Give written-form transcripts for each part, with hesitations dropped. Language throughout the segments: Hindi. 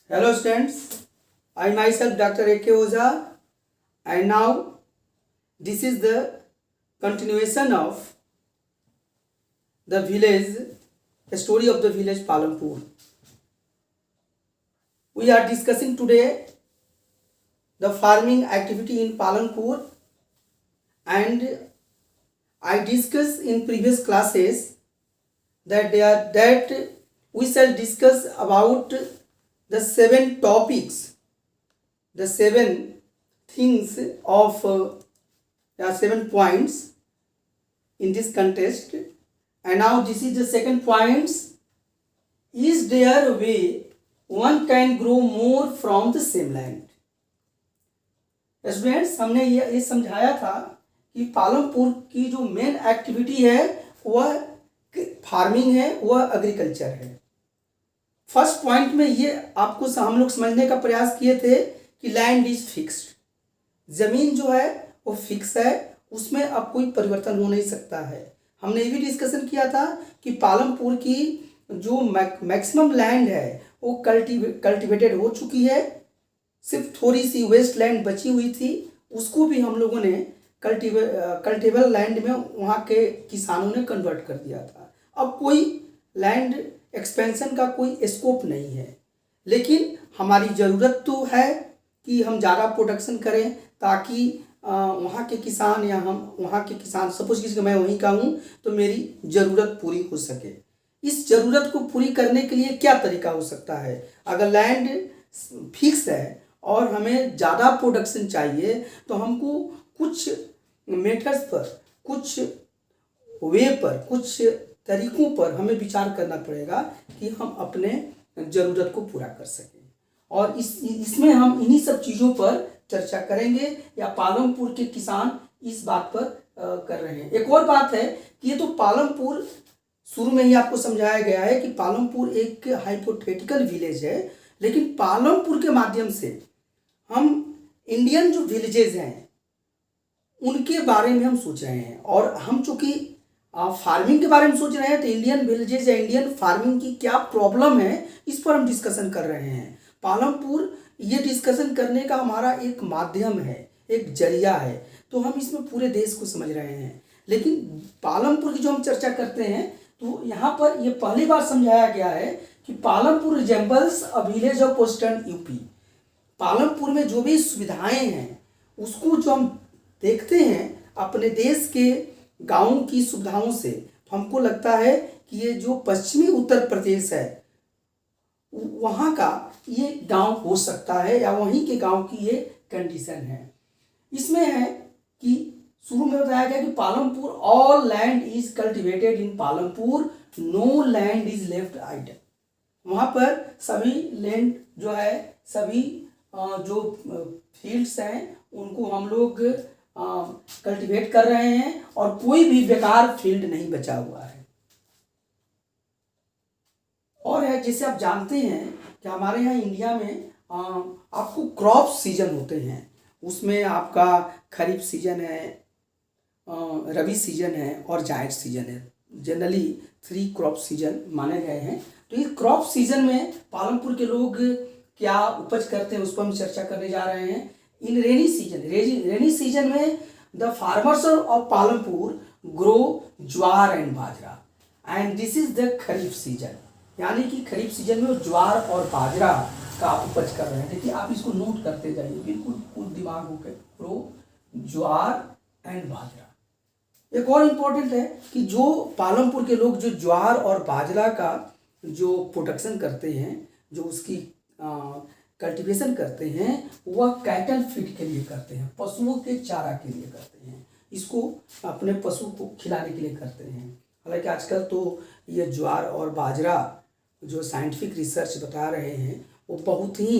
Hello students, I myself Dr. A.K. Oza, and now this is the continuation of the story of the village Palampur. We are discussing today the farming activity in Palampur, and I discussed in previous classes that we shall discuss about the 7 topics, the 7 things of 7 points in this contest. And now this is the second points. Is there a way one can grow more from the same land? Students, हमने ये समझाया था कि पालमपुर की जो मेन एक्टिविटी है वह फार्मिंग है, वह एग्रीकल्चर है। फर्स्ट पॉइंट में ये आपको हम लोग समझने का प्रयास किए थे कि लैंड इज फिक्स्ड, ज़मीन जो है वो फिक्स है, उसमें अब कोई परिवर्तन हो नहीं सकता है। हमने ये भी डिस्कशन किया था कि पालमपुर की जो मैक्सिमम लैंड है वो कल्टिवेटेड हो चुकी है, सिर्फ थोड़ी सी वेस्ट लैंड बची हुई थी, उसको भी हम लोगों ने कल्टिवेबल लैंड में वहाँ के किसानों ने कन्वर्ट कर दिया था। अब कोई लैंड एक्सपेंशन का कोई स्कोप नहीं है, लेकिन हमारी ज़रूरत तो है कि हम ज़्यादा प्रोडक्शन करें ताकि वहाँ के किसान या हम वहाँ के किसान, सपोज कि मैं वहीं का हूँ तो मेरी ज़रूरत पूरी हो सके। इस ज़रूरत को पूरी करने के लिए क्या तरीका हो सकता है? अगर लैंड फिक्स है और हमें ज़्यादा प्रोडक्शन चाहिए तो हमको कुछ मेथड्स पर, कुछ वे पर, कुछ तरीकों पर हमें विचार करना पड़ेगा कि हम अपने ज़रूरत को पूरा कर सकें। और इसमें हम इन्हीं सब चीज़ों पर चर्चा करेंगे या पालमपुर के किसान इस बात पर कर रहे हैं। एक और बात है कि ये तो पालमपुर शुरू में ही आपको समझाया गया है कि पालमपुर एक हाइपोथेटिकल विलेज है, लेकिन पालमपुर के माध्यम से हम इंडियन जो विलेजेस हैं उनके बारे में हम सोच रहे हैं। और हम चूँकि फार्मिंग के बारे में सोच रहे हैं तो इंडियन विलेजेस या इंडियन फार्मिंग की क्या प्रॉब्लम है इस पर हम डिस्कशन कर रहे हैं। पालमपुर ये डिस्कशन करने का हमारा एक माध्यम है, एक जरिया है, तो हम इसमें पूरे देश को समझ रहे हैं। लेकिन पालमपुर की जो हम चर्चा करते हैं तो यहाँ पर ये पहली बार समझाया गया है कि Palampur resembles a village of western UP. Palampur में जो भी सुविधाएं हैं उसको जो हम देखते हैं अपने देश के गाँव की सुविधाओं से, तो हमको लगता है कि ये जो पश्चिमी उत्तर प्रदेश है वहाँ का ये गांव हो सकता है या वहीं के गांव की ये कंडीशन है। इसमें है कि शुरू में बताया गया कि Palampur all land is cultivated in Palampur, no land is left idle. वहाँ पर सभी लैंड जो है, सभी जो फील्ड्स हैं उनको हम लोग कल्टिवेट कर रहे हैं और कोई भी बेकार फील्ड नहीं बचा हुआ है। और है, जैसे आप जानते हैं कि हमारे यहाँ इंडिया में आपको क्रॉप सीजन होते हैं, उसमें आपका खरीफ सीजन है, रबी सीजन है और जायद सीजन है। जनरली 3 क्रॉप सीजन माने गए हैं। तो इस क्रॉप सीजन में पालमपुर के लोग क्या उपज करते हैं उस पर हम चर्चा करने जा रहे हैं। इन रेनी सीजन में the farmers of Palampur grow jowar and bajra, and this is the kharif season. यानी कि खरीफ सीजन में वो ज्वार और बाजरा का आप उपज कर रहे हैं। देखिए, आप इसको नोट करते जाइए, बिल्कुल दिमाग होकर ग्रो ज्वार एंड बाजरा। एक और इम्पोर्टेंट है कि जो पालमपुर के लोग जो ज्वार और बाजरा का जो प्रोडक्शन करते हैं, जो उसकी कल्टीवेशन करते हैं, वह कैटल फीड के लिए करते हैं, पशुओं के चारा के लिए करते हैं। इसको अपने पशु को खिलाने के लिए करते हैं। हालांकि आजकल तो ये ज्वार और बाजरा जो साइंटिफिक रिसर्च बता रहे हैं वो बहुत ही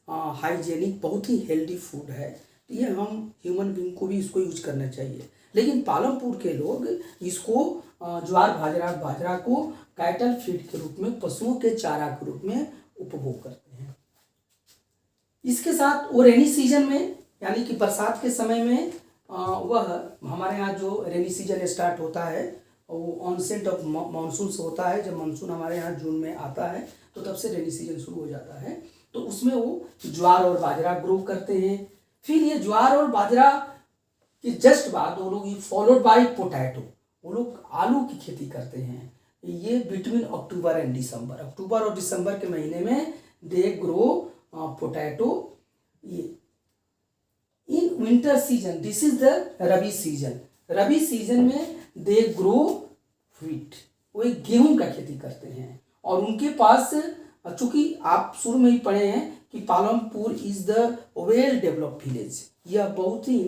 हाइजेनिक, बहुत ही हेल्दी फूड है, तो ये हम ह्यूमन बींग को भी इसको यूज करना चाहिए। लेकिन पालमपुर के लोग इसको ज्वार बाजरा को कैटल फीड के रूप में, पशुओं के चारा के रूप में उपभोग करते हैं। इसके साथ वो रेनी सीजन में, यानी कि बरसात के समय में, वह हमारे यहाँ जो रेनी सीजन स्टार्ट होता है वो ऑनसेट ऑफ मानसून से होता है। जब मानसून हमारे यहाँ जून में आता है तो तब से रेनी सीजन शुरू हो जाता है। तो उसमें वो ज्वार और बाजरा ग्रो करते हैं। फिर ये ज्वार और बाजरा के जस्ट बाद वो लोग फॉलोड बाय पोटैटो, वो लोग आलू की खेती करते हैं। ये बिटवीन अक्टूबर एंड दिसंबर, अक्टूबर और दिसंबर के महीने में दे ग्रो पोटैटो। ये in winter season, this is the rabi season, rabi season में दे ग्रो व्हीट, वो एक गेहूं का खेती करते हैं। और उनके पास, चूंकि आप शुरू में ही पढ़े हैं कि Palampur is the well developed village, यह बहुत ही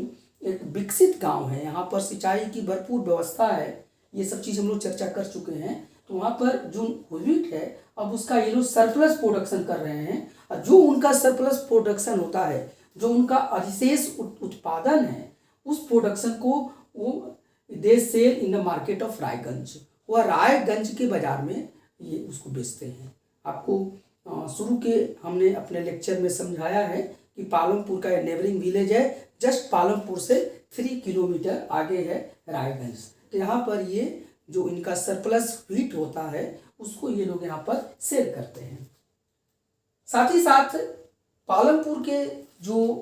एक विकसित गांव है, यहाँ पर सिंचाई की भरपूर व्यवस्था है, ये सब चीज़ हम लोग चर्चा कर चुके हैं। तो वहाँ पर जो व्हीट है अब उसका ये लोग सरप्लस प्रोडक्शन कर रहे हैं, और जो उनका सरप्लस प्रोडक्शन होता है, जो उनका अधिशेष उत्पादन है, उस प्रोडक्शन को वो they sell in the market of Raiganj, वह रायगंज के बाजार में ये उसको बेचते हैं। आपको शुरू के हमने अपने लेक्चर में समझाया है कि पालमपुर का नेबरिंग विलेज है, जस्ट पालमपुर से 3 किलोमीटर आगे है रायगंज। तो यहाँ पर ये जो इनका सरप्लस व्हीट होता है उसको ये लोग यहाँ पर सेल करते हैं। साथ ही साथ पालमपुर के जो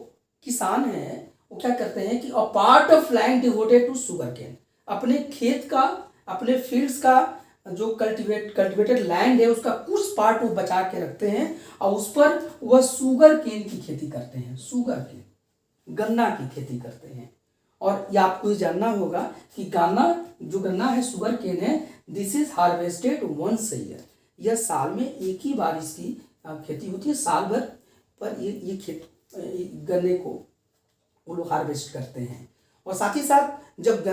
किसान हैं वो क्या करते हैं कि a part of land devoted to sugarcane, अपने खेत का, अपने फील्ड्स का जो कल्टिवेटेड लैंड है उसका कुछ पार्ट वो बचा के रखते हैं और उस पर वह शुगर केन की खेती करते हैं, शुगर केन, गन्ना की खेती करते हैं। और ये आपको ये जानना होगा कि गन्ना है, शुगर केन है, this is harvested once a year, यह साल में एक ही बार इसकी खेती होती है, साल भर पर ये गन्ने को वो लोग हार्वेस्ट करते हैं। और साथ ही साथ जब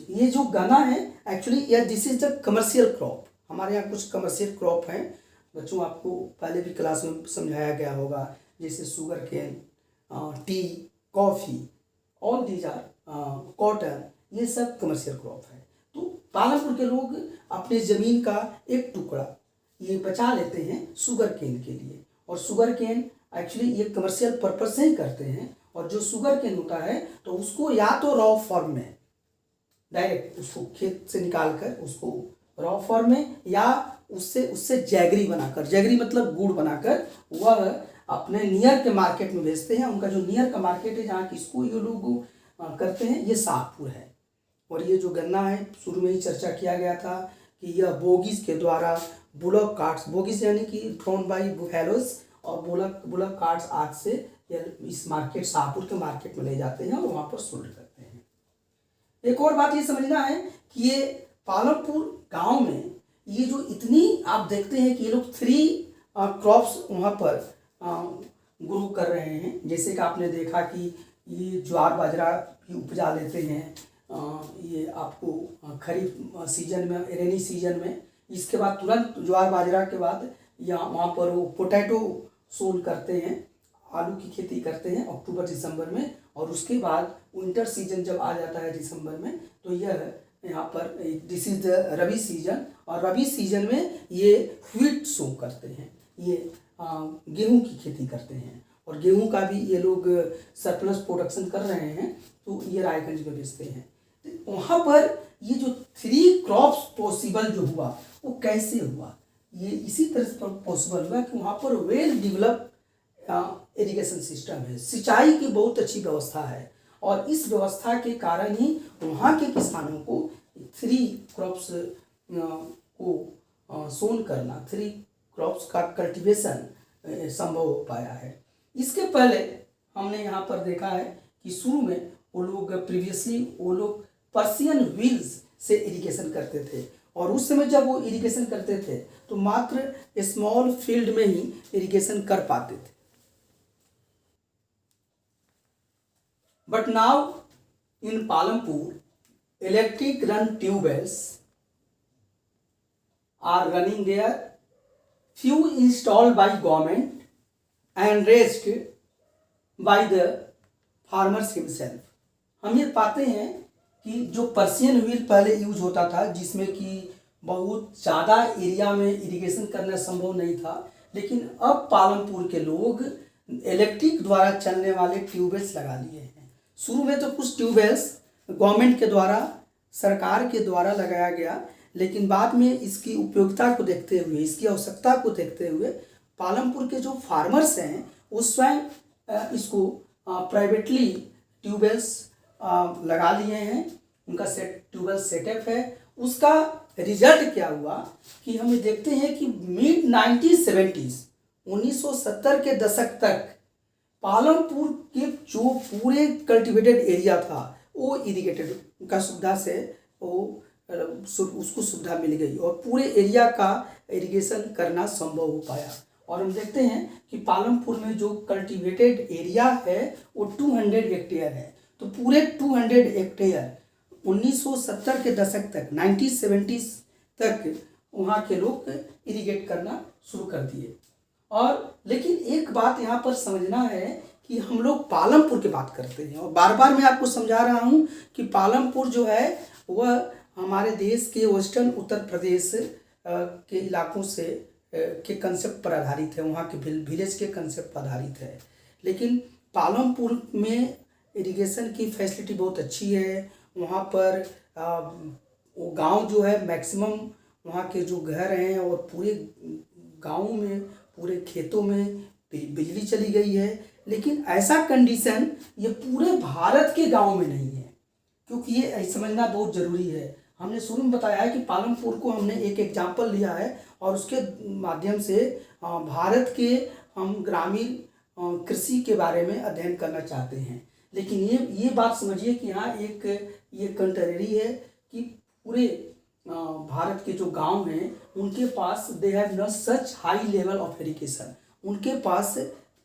ये जो गन्ना है एक्चुअली यह this is the commercial crop, हमारे यहाँ कुछ कमर्शियल क्रॉप हैं बच्चों, आपको पहले भी क्लास में समझाया गया होगा, जैसे sugarcane, tea, coffee, all these are, cotton, ये सब कमर्शियल क्रॉप है। तो पालमपुर के लोग अपने ज़मीन का एक टुकड़ा ये बचा लेते हैं शुगर केन के लिए, और शुगर केन एक्चुअली ये कमर्शियल पर्पज से ही करते हैं। और जो शुगर केन होता है तो उसको या तो रॉ फॉर्म में डायरेक्ट उसको खेत से निकाल कर उसको रॉ फॉर्म में, या उससे जैगरी बनाकर, जैगरी मतलब गुड़ बनाकर वह अपने नियर के मार्केट में बेचते हैं। उनका जो नियर का मार्केट है जहाँ किसको ये लोग करते हैं, ये शाहपुर है। और ये जो गन्ना है शुरू में ही चर्चा किया गया था कि यह बोगीज के द्वारा बुलॉक कार्ट्स, बोगीज यानी कि ड्रॉन बाई बुफेलोज, और बुलॉक कार्ट्स आज से इस मार्केट, शाहपुर के मार्केट में ले जाते हैं और वहाँ पर सोल्ड करते हैं। एक और बात ये समझना है कि ये पालमपुर गांव में ये जो इतनी आप देखते हैं कि ये लोग 3 क्रॉप्स वहाँ पर ग्रो कर रहे हैं। जैसे कि आपने देखा कि ये ज्वार बाजरा भी उपजा लेते हैं, ये आपको खरीफ सीजन में, रेनी सीजन में, इसके बाद तुरंत ज्वार बाजरा के बाद यहाँ वहाँ पर वो पोटैटो सोल करते हैं, आलू की खेती करते हैं अक्टूबर दिसंबर में। और उसके बाद विंटर सीजन जब आ जाता है दिसंबर में, तो यह यहाँ पर this is the rabi season, और रबी सीजन में ये व्हीट सो करते हैं, ये गेहूं की खेती करते हैं। और गेहूं का भी ये लोग सरप्लस प्रोडक्शन कर रहे हैं, तो ये रायगंज में बेचते हैं। तो वहाँ पर ये जो 3 क्रॉप्स पॉसिबल जो हुआ वो कैसे हुआ, ये इसी तरह से पॉसिबल हुआ कि वहाँ पर वेल डेवलप्ड इरिगेशन सिस्टम है, सिंचाई की बहुत अच्छी व्यवस्था है। और इस व्यवस्था के कारण ही वहाँ के किसानों को 3 क्रॉप्स को सोन करना, 3 क्रॉप्स का कल्टीवेशन संभव हो पाया है। इसके पहले हमने यहाँ पर देखा है कि शुरू में वो लोग पर्सियन व्हील्स से इरिगेशन करते थे, और उस समय जब वो इरिगेशन करते थे तो मात्र स्मॉल फील्ड में ही इरिगेशन कर पाते थे। But now in Palampur electric run tubewells are running there, few installed by government and raised by the farmers himself। हम ये पाते हैं कि जो पर्सियन व्हील पहले यूज होता था, जिसमें कि बहुत ज़्यादा एरिया में इरिगेशन करना संभव नहीं था, लेकिन अब पालमपुर के लोग इलेक्ट्रिक द्वारा चलने वाले ट्यूबवेल्स लगा लिए हैं। शुरू में तो कुछ ट्यूबवेल्स गवर्नमेंट के द्वारा, सरकार के द्वारा लगाया गया, लेकिन बाद में इसकी उपयोगिता को देखते हुए, इसकी आवश्यकता को देखते हुए पालमपुर के जो फार्मर्स हैं वो स्वयं इसको प्राइवेटली ट्यूबवेल्स लगा लिए हैं, उनका ट्यूबवेल सेटअप है। उसका रिजल्ट क्या हुआ कि हम देखते हैं कि मिड 1970s 1970 के दशक तक पालमपुर के जो पूरे कल्टिवेटेड एरिया था वो इरिगेटेड का सुविधा से वो उसको सुविधा मिल गई और पूरे एरिया का इरिगेशन करना संभव हो पाया। और हम देखते हैं कि पालमपुर में जो कल्टिवेटेड एरिया है वो 200 हेक्टेयर है। तो पूरे 200 हेक्टेयर 1970 के दशक तक 1970s तक वहाँ के लोग इरिगेट करना शुरू कर दिए। और लेकिन एक बात यहाँ पर समझना है कि हम लोग पालमपुर की बात करते हैं और बार बार मैं आपको समझा रहा हूँ कि पालमपुर जो है वह हमारे देश के वेस्टर्न उत्तर प्रदेश के इलाकों से के कंसेप्ट पर आधारित है, वहाँ के विलेज के कंसेप्ट पर आधारित है। लेकिन पालमपुर में इरिगेशन की फैसिलिटी बहुत अच्छी है। वहाँ पर वो गांव जो है मैक्सिमम वहाँ के जो घर हैं और पूरे गाँव में पूरे खेतों में बिजली चली गई है। लेकिन ऐसा कंडीशन ये पूरे भारत के गाँव में नहीं है, क्योंकि ये समझना बहुत ज़रूरी है। हमने शुरू में बताया है कि पालमपुर को हमने एक एग्जाम्पल लिया है और उसके माध्यम से भारत के हम ग्रामीण कृषि के बारे में अध्ययन करना चाहते हैं। लेकिन ये बात समझिए कि यहाँ एक ये कंट्रेरी है कि पूरे भारत के जो गांव हैं उनके पास they have not such high level of irrigation, उनके पास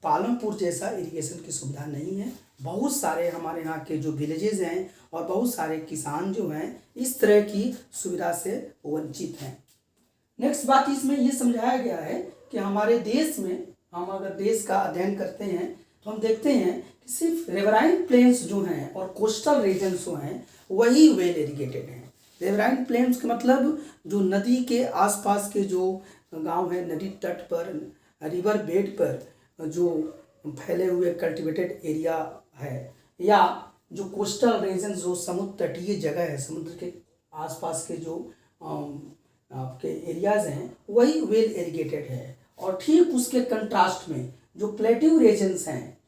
पालमपुर जैसा इरिगेशन की सुविधा नहीं है। बहुत सारे हमारे यहाँ के जो विलेजेस हैं और बहुत सारे किसान जो हैं इस तरह की सुविधा से वंचित हैं। नेक्स्ट बात इसमें ये समझाया गया है कि हमारे देश में हम अगर देश का अध्ययन करते हैं तो हम देखते हैं कि सिर्फ रिवराइन प्लेन्स जो हैं और कोस्टल रीजन्स जो हैं वही वेल इरिगेटेड हैं। रिवराइन प्लेन्स का मतलब जो नदी के आसपास के जो गांव हैं, नदी तट पर, रिवर बेड पर जो फैले हुए कल्टिवेटेड एरिया है, या जो कोस्टल रीजन जो समुद्र तटीय जगह है, समुद्र के आसपास के जो आपके एरियाज़ हैं वही वेल इरिगेटेड है। और ठीक उसके कंट्रास्ट में जो प्लेट्यू रीजन्स हैं,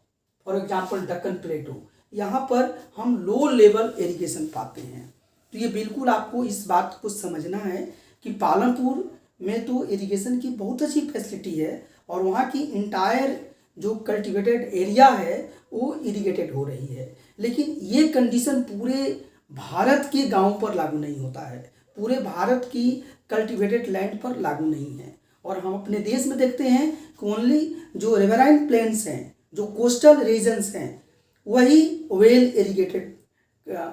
फॉर एग्जांपल दक्कन प्लेटू, यहाँ पर हम लो लेवल इरिगेशन पाते हैं। तो ये बिल्कुल आपको इस बात को समझना है कि पालमपुर में तो इरिगेशन की बहुत अच्छी फैसिलिटी है और वहाँ की इंटायर जो कल्टिवेटेड एरिया है वो इरिगेटेड हो रही है। लेकिन ये कंडीशन पूरे भारत के गाँव पर लागू नहीं होता है, पूरे भारत की कल्टिवेटेड लैंड पर लागू नहीं है। और हम अपने देश में देखते हैं कि ओनली जो रिवराइन प्लेन्स हैं, जो कोस्टल रीजन्स हैं वही वेल इरिगेटेड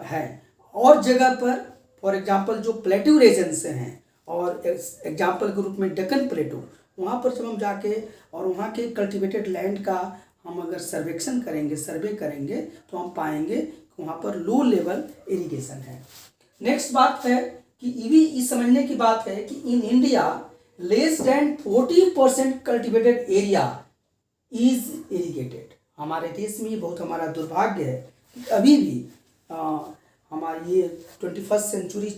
है। और जगह पर फॉर एग्जांपल जो प्लेट्यू रीजन्स हैं और एग्जांपल के रूप में डेक्कन प्लेटू, वहाँ पर जब हम जाके और वहाँ के कल्टिवेटेड लैंड का हम अगर सर्वे करेंगे तो हम पाएंगे कि वहाँ पर लो लेवल इरिगेशन है। नेक्स्ट बात है कि ये समझने की बात है कि in India less than 40% cultivated area is irrigated. हमारे देश में बहुत हमारा दुर्भाग्य है कि अभी भी हमारी ये 21st सेंचुरी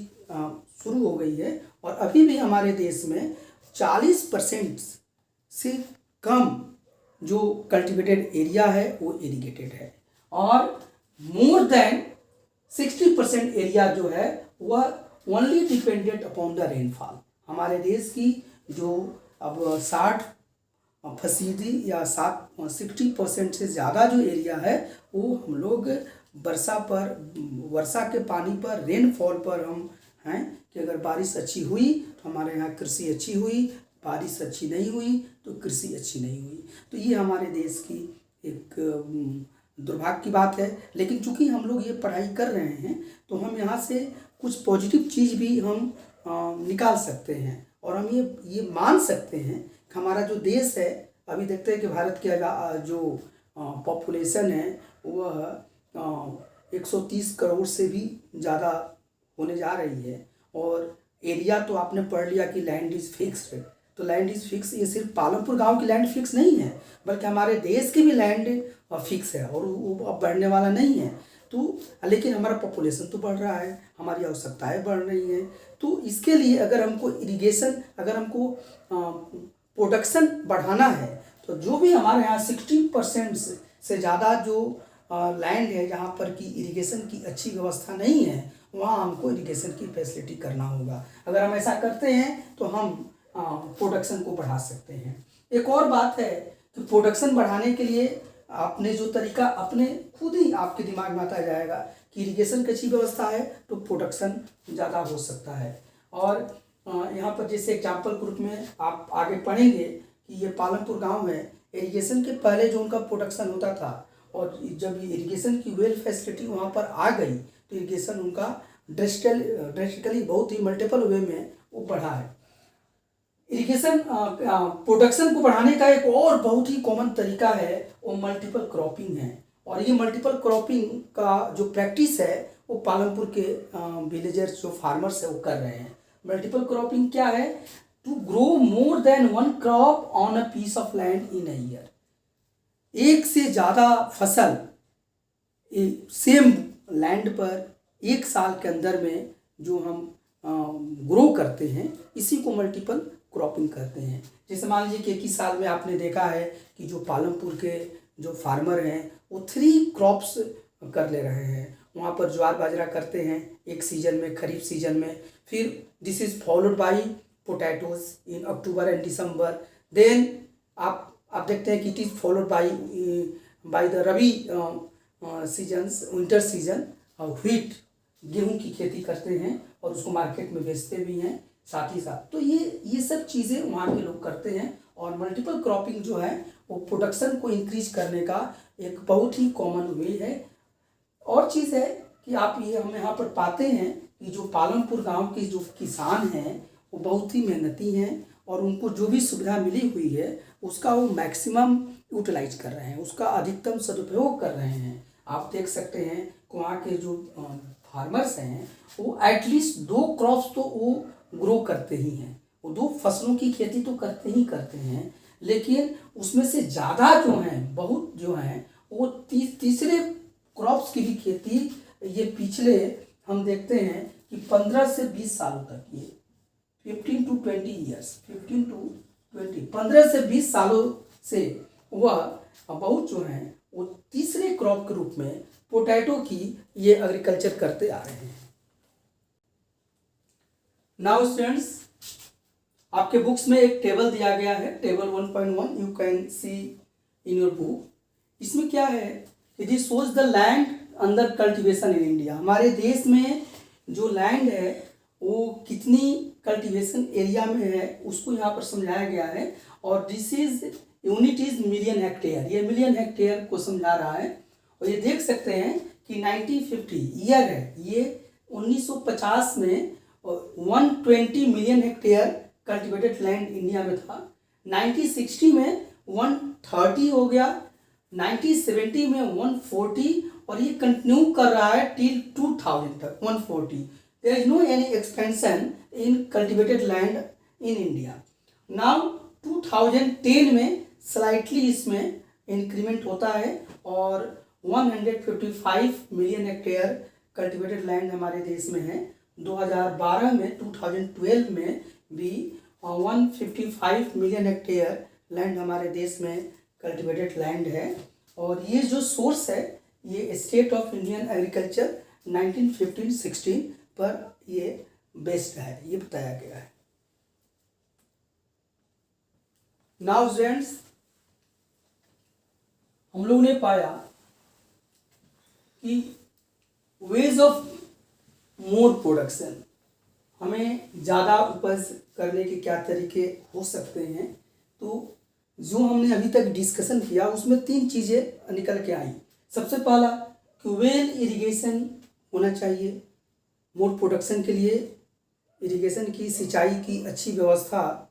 शुरू हो गई है और अभी भी हमारे देश में 40% से कम जो कल्टिवेटेड एरिया है वो इरिगेटेड है और मोर देन 60% एरिया जो है वह only dependent upon the rainfall. हमारे देश की जो अब 60% या 60% से ज़्यादा जो एरिया है वो हम लोग वर्षा के पानी पर, रेनफॉल पर हम हैं कि अगर बारिश अच्छी हुई तो हमारे यहाँ कृषि अच्छी हुई, बारिश अच्छी नहीं हुई तो कृषि अच्छी नहीं हुई। तो ये हमारे देश की एक दुर्भाग्य की बात है। लेकिन चूंकि हम लोग ये पढ़ाई कर रहे हैं तो हम यहाँ से कुछ पॉजिटिव चीज़ भी हम निकाल सकते हैं और हम ये मान सकते हैं कि हमारा जो देश है, अभी देखते हैं कि भारत की जो पॉपुलेशन है वह 130 करोड़ से भी ज़्यादा होने जा रही है और एरिया तो आपने पढ़ लिया कि लैंड इज़ फिक्स्ड। तो लैंड इज़ फिक्स, ये सिर्फ पालमपुर गांव की लैंड फिक्स नहीं है बल्कि हमारे देश की भी लैंड फिक्स है और वो अब बढ़ने वाला नहीं है। तो लेकिन हमारा पॉपुलेशन तो बढ़ रहा है, हमारी आवश्यकताएं बढ़ रही हैं। तो इसके लिए अगर हमको इरिगेशन, अगर हमको प्रोडक्शन बढ़ाना है तो जो भी हमारे यहाँ 60% से ज़्यादा जो लैंड है जहाँ पर कि इरिगेशन की अच्छी व्यवस्था नहीं है वहाँ हमको इरिगेशन की फैसिलिटी करना होगा। अगर हम ऐसा करते हैं तो हम प्रोडक्शन को बढ़ा सकते हैं। एक और बात है कि प्रोडक्शन बढ़ाने के लिए आपने जो तरीका अपने खुद ही आपके दिमाग में आता जाएगा कि इरिगेशन की अच्छी व्यवस्था है तो प्रोडक्शन ज़्यादा हो सकता है। और यहाँ पर जैसे एग्जाम्पल के रूप में आप आगे पढ़ेंगे कि ये पालमपुर गांव है, इरिगेशन के पहले जो उनका प्रोडक्शन होता था और जब ये इरिगेशन की वेल फैसिलिटी वहाँ पर आ गई तो इरिगेशन उनका ड्रेस्टिकली बहुत ही मल्टीपल वे में वो बढ़ा है। इरिगेशन प्रोडक्शन को बढ़ाने का एक और बहुत ही कॉमन तरीका है वो मल्टीपल क्रॉपिंग है। और ये मल्टीपल क्रॉपिंग का जो प्रैक्टिस है वो पालमपुर के विलेजर्स जो फार्मर्स है वो कर रहे हैं। मल्टीपल क्रॉपिंग क्या है? To grow more than one crop on a piece of land in a year. एक से ज़्यादा फसल सेम लैंड पर एक साल के अंदर में जो हम ग्रो करते हैं इसी को मल्टीपल क्रॉपिंग करते हैं। जैसे मान लीजिए कि एक ही साल में आपने देखा है कि जो पालमपुर के जो फार्मर हैं वो 3 क्रॉप्स कर ले रहे हैं। वहाँ पर ज्वार बाजरा करते हैं एक सीजन में, खरीफ सीजन में, फिर this is followed by potatoes in October and December. Then आप देखते हैं कि it is followed by the rabi seasons, winter season. और व्हीट, गेहूं की खेती करते हैं और उसको मार्केट में बेचते भी हैं साथ ही साथ। तो ये सब चीज़ें वहाँ के लोग करते हैं। और मल्टीपल क्रॉपिंग जो है वो प्रोडक्शन को इंक्रीज करने का एक बहुत ही कॉमन वे है। और चीज़ है कि आप ये हम यहाँ पर पाते हैं कि जो पालमपुर गांव के जो किसान हैं वो बहुत ही मेहनती हैं और उनको जो भी सुविधा मिली हुई है उसका वो मैक्सिमम यूटिलाइज कर रहे हैं, उसका अधिकतम सदुपयोग कर रहे हैं। आप देख सकते हैं कि वहाँ के जो फार्मर्स हैं वो एटलीस्ट 2 क्रॉप्स तो वो ग्रो करते ही हैं, वो 2 फसलों की खेती तो करते ही करते हैं। लेकिन उसमें से ज़्यादा जो हैं, बहुत जो हैं, वो तीसरे क्रॉप्स की भी खेती ये पिछले हम देखते हैं कि 15 से 20 सालों तक, ये 15 to 20 ईयर्स, 15 to 20, 15 से 20 सालों से वह बहुत जो हैं वो तीसरे क्रॉप के रूप में पोटैटो की ये एग्रीकल्चर करते आ रहे हैं। नाउ स्टूडेंट्स, आपके बुक्स में एक टेबल दिया गया है, table 1.1 you can see in your book. इसमें क्या है? It is shows the land under cultivation in India. हमारे देश में जो लैंड है वो कितनी कल्टीवेशन एरिया में है उसको यहाँ पर समझाया गया है। और this is unit is million hectare, ये मिलियन हेक्टेयर को समझा रहा है। और ये देख सकते हैं कि 1950 ईयर है, ये 1950 में 120 million hectare cultivated land India में था। 1960 में 130 हो गया, 1970 में 140 और ये कंटिन्यू कर रहा है टिल 2000 तक 140। There is no any expansion in cultivated land in India. Now 2010 में स्लाइटली इसमें इंक्रीमेंट होता है और 155 मिलियन हेक्टेयर कल्टिवेटेड लैंड हमारे देश में है। 2012 में 2012 में भी 155 मिलियन हेक्टेयर लैंड हमारे देश में कल्टिवेटेड लैंड है। और ये जो सोर्स है ये स्टेट ऑफ इंडियन एग्रीकल्चर 1915-16 पर ये बेस्ड है, ये बताया गया है। नाउ स्टूडेंट्स, हम लोगों ने पाया कि वेज ऑफ मोर प्रोडक्शन, हमें ज़्यादा उपज करने के क्या तरीके हो सकते हैं। तो जो हमने अभी तक डिस्कशन किया उसमें 3 चीज़ें निकल के आई। सबसे पहला कि वेल इरिगेशन होना चाहिए मोर प्रोडक्शन के लिए। इरिगेशन की, सिंचाई की अच्छी व्यवस्था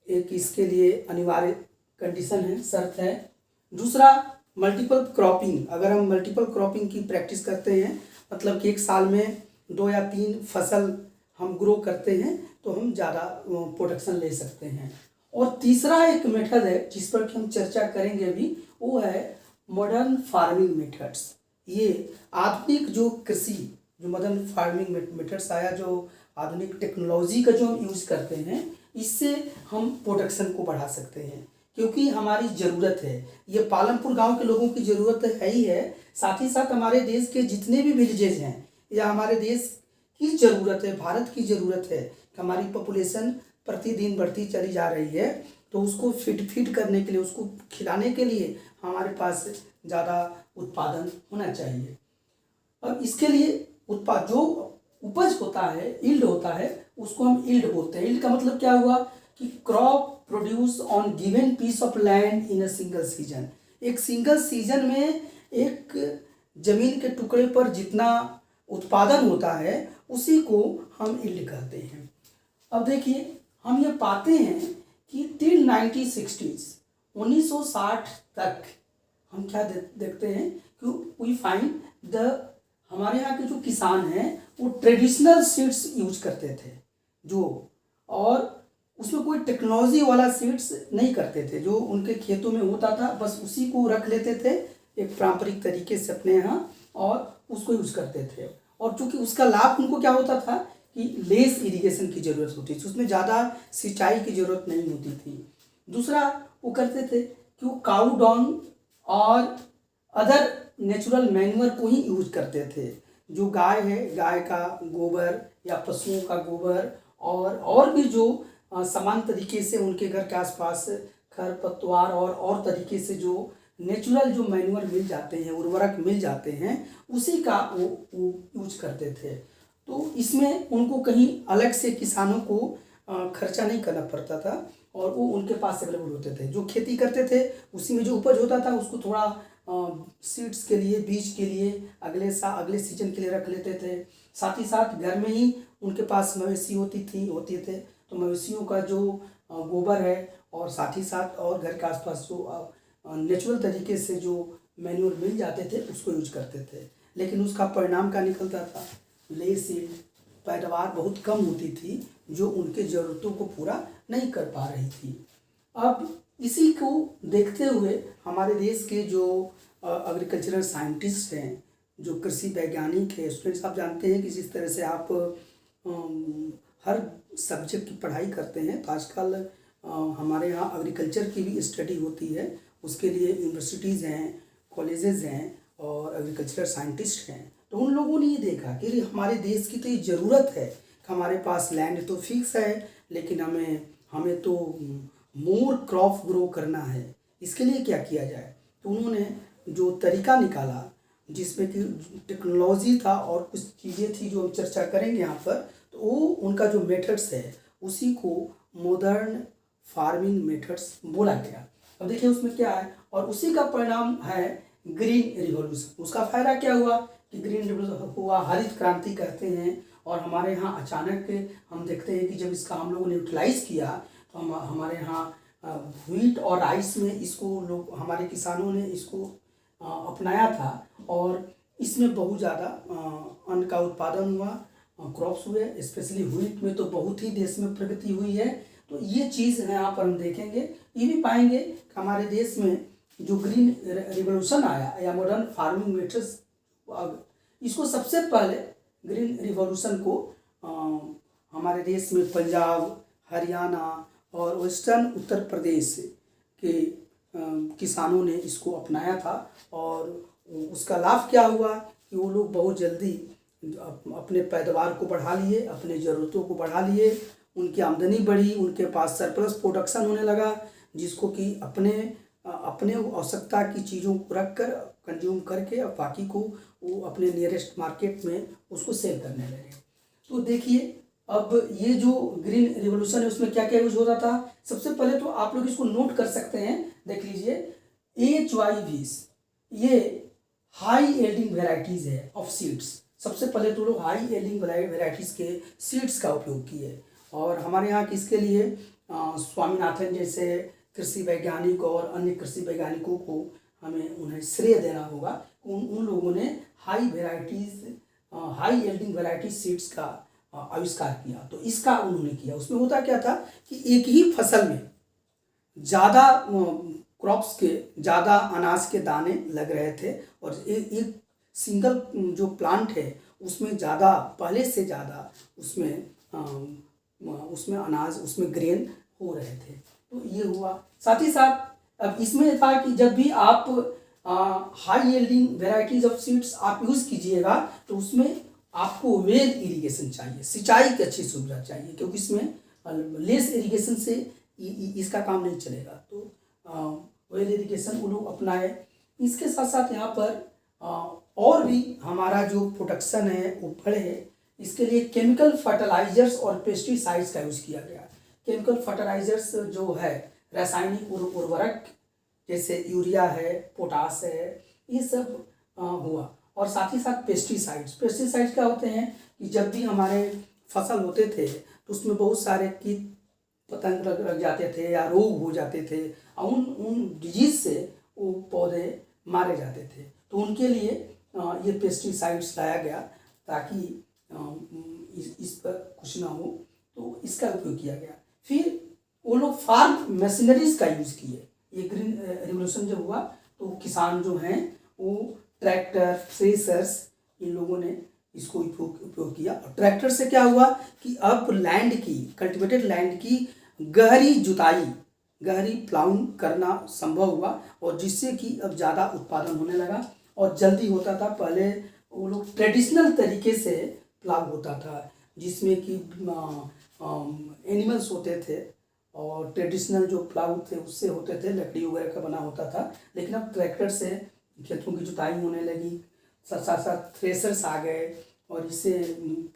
एक इसके लिए अनिवार्य कंडीशन है, शर्त है। दूसरा मल्टीपल क्रॉपिंग, अगर हम मल्टीपल क्रॉपिंग की प्रैक्टिस करते हैं मतलब कि एक साल में 2 या 3 फसल हम ग्रो करते हैं तो हम ज़्यादा प्रोडक्शन ले सकते हैं। और तीसरा एक मेथड है जिस पर कि हम चर्चा करेंगे अभी, वो है मॉडर्न फार्मिंग मेथड्स। ये आधुनिक जो कृषि, जो मॉडर्न फार्मिंग मेथड्स आया, जो आधुनिक टेक्नोलॉजी का जो हम यूज़ करते हैं, इससे हम प्रोडक्शन को बढ़ा सकते हैं, क्योंकि हमारी ज़रूरत है, ये पालमपुर गांव के लोगों की ज़रूरत है ही है, साथ ही साथ हमारे देश के जितने भी विलेजेज हैं या हमारे देश की ज़रूरत है, भारत की ज़रूरत है कि हमारी पॉपुलेशन प्रतिदिन बढ़ती चली जा रही है, तो उसको फीड करने के लिए, उसको खिलाने के लिए हमारे पास ज़्यादा उत्पादन होना चाहिए। और इसके लिए उत्पाद जो उपज होता है, यील्ड होता है, उसको हम यील्ड बोलते हैं। यील्ड का मतलब क्या हुआ कि crop produce on given piece of land in a single season. एक सिंगल सीजन में एक जमीन के टुकड़े पर जितना उत्पादन होता है उसी को हम यील्ड कहते हैं। अब देखिए, हम ये पाते हैं कि टिल 1960 तक हम क्या देखते हैं कि वी फाइंड हमारे यहाँ के जो किसान हैं वो ट्रेडिशनल सीड्स यूज करते थे जो, और उसमें कोई टेक्नोलॉजी वाला सीड्स नहीं करते थे, जो उनके खेतों में होता था बस उसी को रख लेते थे एक पारंपरिक तरीके से अपने यहाँ और उसको यूज करते थे। और चूंकि उसका लाभ उनको क्या होता था कि लेस इरिगेशन की ज़रूरत होती थी, उसमें ज़्यादा सिंचाई की ज़रूरत नहीं होती थी। दूसरा वो करते थे कि वो काऊ डॉन और अदर नेचुरल मैन्यूअर को ही यूज करते थे। जो गाय है, गाय का गोबर या पशुओं का गोबर और भी जो समान तरीके से उनके घर के आसपास खरपतवार और तरीके से जो नेचुरल जो मैन्यूअर मिल जाते हैं, उर्वरक मिल जाते हैं, उसी का वो यूज करते थे। तो इसमें उनको कहीं अलग से किसानों को खर्चा नहीं करना पड़ता था और वो उनके पास अवेलेबल होते थे। जो खेती करते थे उसी में जो उपज होता था उसको थोड़ा सीड्स के लिए, बीज के लिए अगले सीजन के लिए रख लेते थे। साथ ही साथ घर में ही उनके पास मवेशी होते थे, तो मवेशियों का जो गोबर है और साथ ही साथ और घर के आसपास जो नेचुरल तरीके से जो मैन्यूर मिल जाते थे उसको यूज करते थे। लेकिन उसका परिणाम क्या निकलता था? लेस यील्ड, पैदावार बहुत कम होती थी जो उनके ज़रूरतों को पूरा नहीं कर पा रही थी। अब इसी को देखते हुए हमारे देश के जो एग्रीकल्चरल साइंटिस्ट हैं, जो कृषि वैज्ञानिक हैं, स्टूडेंट्स, आप जानते हैं कि जिस तरह से आप हर सब्जेक्ट की पढ़ाई करते हैं, तो आजकल हमारे यहाँ एग्रीकल्चर की भी स्टडी होती है। उसके लिए यूनिवर्सिटीज़ हैं, कॉलेजेस हैं और एग्रीकल्चरल साइंटिस्ट हैं। तो उन लोगों ने ये देखा कि हमारे देश की तो ये ज़रूरत है कि हमारे पास लैंड तो फिक्स है, लेकिन हमें तो मोर क्रॉप ग्रो करना है। इसके लिए क्या किया जाए? तो उन्होंने जो तरीका निकाला जिसमें कि टेक्नोलॉजी था और कुछ चीज़ें थी जो हम चर्चा करेंगे यहाँ पर, तो वो उनका जो मेथड्स है उसी को मॉडर्न फार्मिंग मेथड्स बोला गया। अब देखिए उसमें क्या है, और उसी का परिणाम है ग्रीन रिवॉल्यूशन। उसका फायदा क्या हुआ कि ग्रीन रिवॉल्यूशन हुआ, हरित क्रांति कहते हैं। और हमारे यहाँ अचानक हम देखते हैं कि जब इसका हम लोगों ने यूटिलाइज़ किया तो हमारे यहाँ व्हीट और राइस में इसको लोग, हमारे किसानों ने इसको अपनाया था और इसमें बहुत ज़्यादा अन्न का उत्पादन हुआ, क्रॉप्स हुए, स्पेशली व्हीट में तो बहुत ही देश में प्रगति हुई है। तो ये चीज़ है यहाँ पर हम देखेंगे, ये भी पाएंगे कि हमारे देश में जो ग्रीन रिवॉल्यूशन आया या मॉडर्न फार्मिंग मेथड्स, इसको सबसे पहले ग्रीन रिवॉल्यूशन को हमारे देश में पंजाब, हरियाणा और वेस्टर्न उत्तर प्रदेश के किसानों ने इसको अपनाया था। और उसका लाभ क्या हुआ कि वो लोग बहुत जल्दी अपने पैदावार को बढ़ा लिए, अपने ज़रूरतों को बढ़ा लिए, उनकी आमदनी बढ़ी, उनके पास सरप्लस प्रोडक्शन होने लगा, जिसको कि अपने आवश्यकता की चीज़ों को रख कर कंज्यूम करके और बाकी को वो अपने नियरेस्ट मार्केट में उसको सेल करने लगे। तो देखिए अब ये जो ग्रीन रिवॉल्यूशन है उसमें क्या क्या यूज होता था। सबसे पहले तो आप लोग इसको नोट कर सकते हैं, देख लीजिए HYVs, ये हाई यील्डिंग वेराइटीज़ है ऑफ सीड्स। सबसे पहले तो लोग हाई यील्डिंग वेराइटीज़ के सीड्स का उपयोग किए। और हमारे यहाँ किसके लिए स्वामीनाथन जैसे कृषि वैज्ञानिक और अन्य कृषि वैज्ञानिकों को उन्हें श्रेय देना होगा। उन लोगों ने हाई यील्डिंग वेराइटी सीड्स का आविष्कार किया। तो इसका उन्होंने किया। उसमें होता क्या था कि एक ही फसल में ज़्यादा क्रॉप्स के, ज़्यादा अनाज के दाने लग रहे थे और एक सिंगल जो प्लांट है उसमें ज़्यादा, पहले से ज़्यादा उसमें उसमें अनाज, उसमें ग्रेन हो रहे थे। तो ये हुआ। साथ ही साथ अब इसमें था कि जब भी आप high yielding varieties of seeds आप यूज़ कीजिएगा तो उसमें आपको वेल इरिगेशन चाहिए, सिंचाई की अच्छी सुविधा चाहिए, क्योंकि इसमें लेस इरिगेशन से इसका काम नहीं चलेगा। तो वेल इरिगेशन वो लोग अपनाए। इसके साथ साथ यहाँ पर और भी हमारा जो प्रोडक्शन है वो बढ़े, इसके लिए केमिकल फर्टिलाइजर्स और पेस्टिसाइड्स का यूज़ किया गया। केमिकल फर्टिलाइजर्स जो है रासायनिक उर्वरक जैसे यूरिया है, पोटास है, ये सब हुआ। और साथ ही साथ पेस्टिसाइड्स क्या होते हैं कि जब भी हमारे फसल होते थे तो उसमें बहुत सारे कीट पतंग लग जाते थे या रोग हो जाते थे और उन डिजीज से वो पौधे मारे जाते थे। तो उनके लिए ये पेस्टिसाइड्स लाया गया ताकि इस पर कुछ ना हो, तो इसका उपयोग किया गया। फिर वो लोग फार्म मशीनरीज का यूज़ किए। ये ग्रीन रिवोल्यूशन जब हुआ तो किसान जो हैं वो ट्रैक्टर, थ्रेसर्स, इन लोगों ने इसको उपयोग किया। और ट्रैक्टर से क्या हुआ कि अब लैंड की, कल्टिवेटेड लैंड की गहरी जुताई, गहरी प्लाउइंग करना संभव हुआ और जिससे कि अब ज़्यादा उत्पादन होने लगा और जल्दी होता था। पहले वो लोग ट्रेडिशनल तरीके से प्लाउ होता था जिसमें कि एनिमल्स होते थे और ट्रेडिशनल जो प्लाउ थे उससे होते थे, लकड़ी वगैरह का बना होता था। लेकिन अब ट्रैक्टर से खेतों की जुताई होने लगी, साथ साथ थ्रेसर्स आ गए और इससे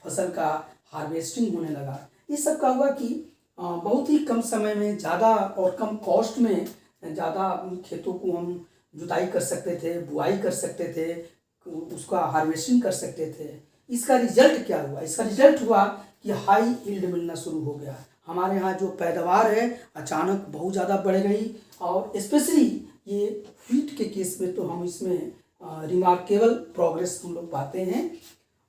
फसल का हार्वेस्टिंग होने लगा। इस सब का हुआ कि बहुत ही कम समय में ज़्यादा और कम कॉस्ट में ज़्यादा खेतों को हम जुताई कर सकते थे, बुआई कर सकते थे, उसका हार्वेस्टिंग कर सकते थे। इसका रिजल्ट क्या हुआ? इसका रिजल्ट हुआ कि हाई यील्ड मिलना शुरू हो गया। हमारे यहाँ जो पैदावार है अचानक बहुत ज़्यादा बढ़ गई और स्पेशली ये व्हीट के केस में तो हम इसमें रिमार्केबल प्रोग्रेस हम लोग पाते हैं।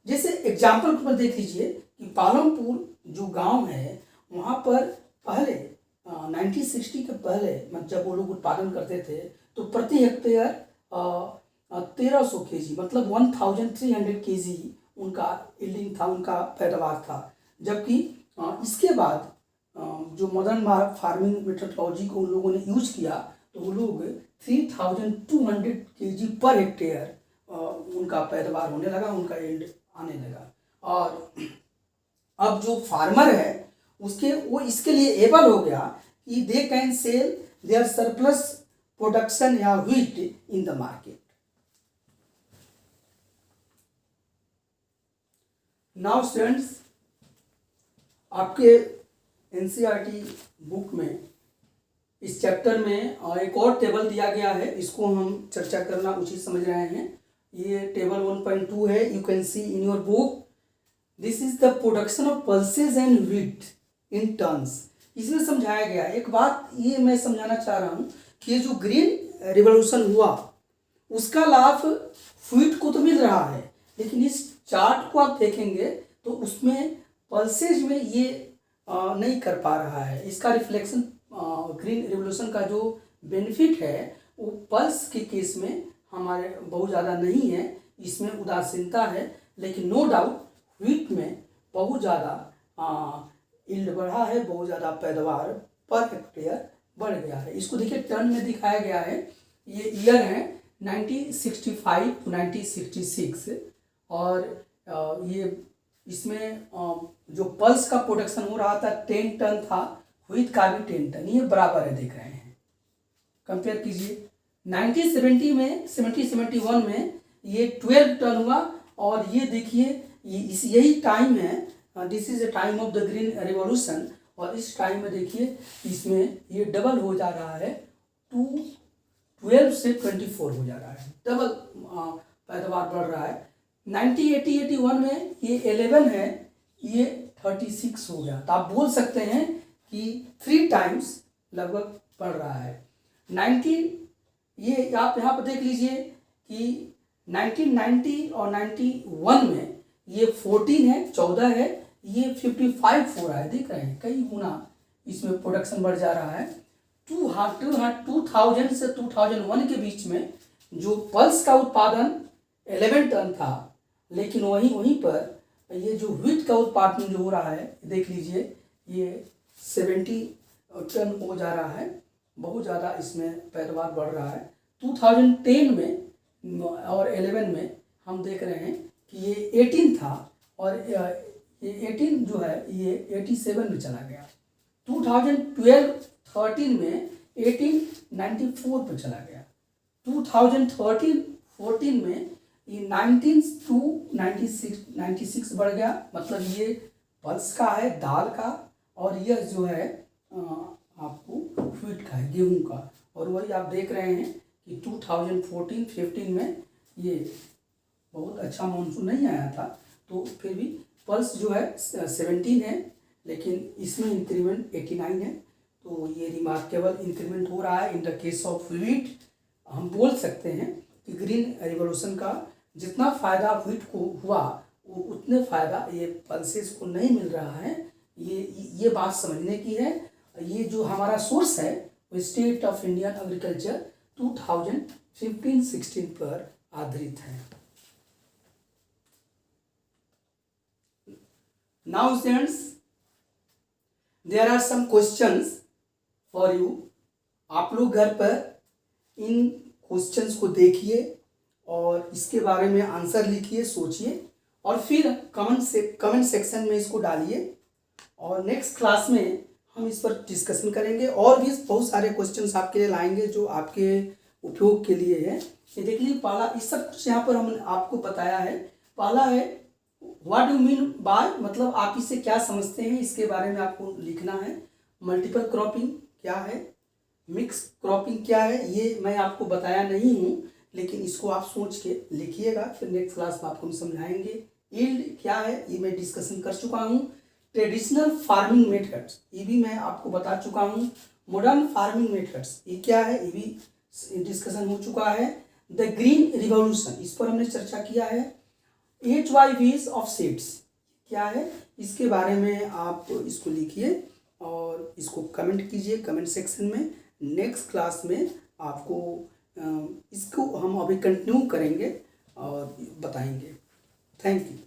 जैसे एग्जाम्पल पर देख लीजिए कि पालमपुर जो गांव है वहाँ पर पहले 1960 के पहले जब वो लोग उत्पादन करते थे तो प्रति हेक्टेयर 1300 केजी मतलब 1300 केजी उनका यील्डिंग था, उनका पैदावार था। जबकि इसके बाद जो मॉडर्न फार्मिंग मेथोडोलॉजी को उन लोगों ने यूज किया तो वो लोग 3200 केजी पर हेक्टेयर उनका पैदावार होने लगा, उनका यील्ड आने लगा। और अब जो फार्मर है वो इसके लिए एबल हो गया कि they can sell their surplus production या wheat in the market. Now students, आपके एनसीईआरटी बुक में इस चैप्टर में एक और टेबल दिया गया है, इसको हम चर्चा करना उचित समझ रहे हैं। ये टेबल 1.2 है, you can see in your book. This is the production of pulses and wheat in tons. इसमें समझाया गया एक बात, ये मैं समझाना चाह रहा हूँ कि ये जो ग्रीन रिवॉल्यूशन हुआ उसका लाभ व्हीट को तो मिल रहा है, लेकिन इस चार्ट को आप देखेंगे तो उसमें पल्सेज में ये नहीं कर पा रहा है। इसका रिफ्लेक्शन ग्रीन रिवॉल्यूशन का जो बेनिफिट है वो पल्स के केस में हमारे बहुत ज़्यादा नहीं है, इसमें उदासीनता है। लेकिन नो डाउट व्हीट में बहुत ज़्यादा यील्ड बढ़ा है, बहुत ज़्यादा पैदावार पर हेक्टेयर बढ़ गया है। इसको देखिए टन में दिखाया गया है, ये ईयर है 1965 to 1966 और ये इसमें जो पल्स का प्रोडक्शन हो रहा था 10 टन था, व्हीट का भी 10 टन, ये बराबर है, देख रहे हैं। कंपेयर कीजिए 1971 में ये 12 टन हुआ और ये देखिए यही टाइम है, this is the time of the green revolution. और इस टाइम में देखिए इसमें ये डबल हो जा रहा है, 12 से 24 हो जा रहा है, डबल पैदावार बढ़ रहा है। 1981 में ये 11 है, ये 36 हो गया। तो आप बोल सकते हैं कि 3 टाइम्स लगभग बढ़ रहा है। ये आप यहाँ पर देख लीजिए कि 1990 और 91 में ये 14 है, 14 है, ये 55 हो रहा है, देख रहे हैं, कई गुना इसमें प्रोडक्शन बढ़ जा रहा है। 2000 से 2001 के बीच में जो पल्स का उत्पादन 11 टन था, लेकिन वहीं पर ये जो व्हीट का उत्पादन जो हो रहा है देख लीजिए, ये 70 टन हो जा रहा है, बहुत ज़्यादा इसमें पैदावार बढ़ रहा है। 2010 में और 11 में हम देख रहे हैं कि ये 18 था और ये 18 जो है ये 87 में चला गया। 2012-13 में 1894 पर चला गया। 2013-14 में ये 19 to 96 बढ़ गया। मतलब ये पल्स का है, दाल का, और यह जो है आपको व्हीट का है, गेहूं का। और वही आप देख रहे हैं कि 2014-15 में ये बहुत अच्छा मानसून नहीं आया था, तो फिर भी पल्स जो है 17 है, लेकिन इसमें इंक्रीमेंट 89 है। तो ये रिमार्केबल इंक्रीमेंट हो रहा है in the case of wheat. हम बोल सकते हैं कि ग्रीन रिवॉल्यूशन का जितना फ़ायदा व्हीट को हुआ वो उतने फ़ायदा ये पल्सेस को नहीं मिल रहा है। ये बात समझने की है। ये जो हमारा सोर्स है वो स्टेट ऑफ इंडियन एग्रीकल्चर 2015-16 पर आधारित है। Now students, there are some questions for you. आप लोग घर पर इन क्वेश्चंस को देखिए और इसके बारे में आंसर लिखिए, सोचिए, और फिर कमेंट सेक्शन में इसको डालिए। और नेक्स्ट क्लास में हम इस पर डिस्कशन करेंगे और भी बहुत सारे क्वेश्चंस आपके लिए लाएंगे जो आपके उपयोग के लिए है। ये देख लीजिए, पहला इस सब कुछ यहाँ पर हमने आपको बताया है। पहला है व्हाट डू मीन बाय, मतलब आप इसे क्या समझते हैं, इसके बारे में आपको लिखना है। मल्टीपल क्रॉपिंग क्या है, मिक्स क्रॉपिंग क्या है, ये मैं आपको बताया नहीं हूँ, लेकिन इसको आप सोच के लिखिएगा, फिर नेक्स्ट क्लास में आपको हम समझाएंगे। यील्ड क्या है ये मैं डिस्कशन कर चुका हूँ। ट्रेडिशनल फार्मिंग मेथड्स ये भी मैं आपको बता चुका हूँ। मॉडर्न फार्मिंग मेथड्स ये क्या है ये भी डिस्कशन हो चुका है। द ग्रीन रिवॉल्यूशन इस पर हमने चर्चा किया है। HYVs ऑफ सीड्स क्या है, इसके बारे में आप इसको लिखिए और इसको कमेंट कीजिए कमेंट सेक्शन में। नेक्स्ट क्लास में आपको इसको हम अभी कंटिन्यू करेंगे और बताएंगे। Thank you.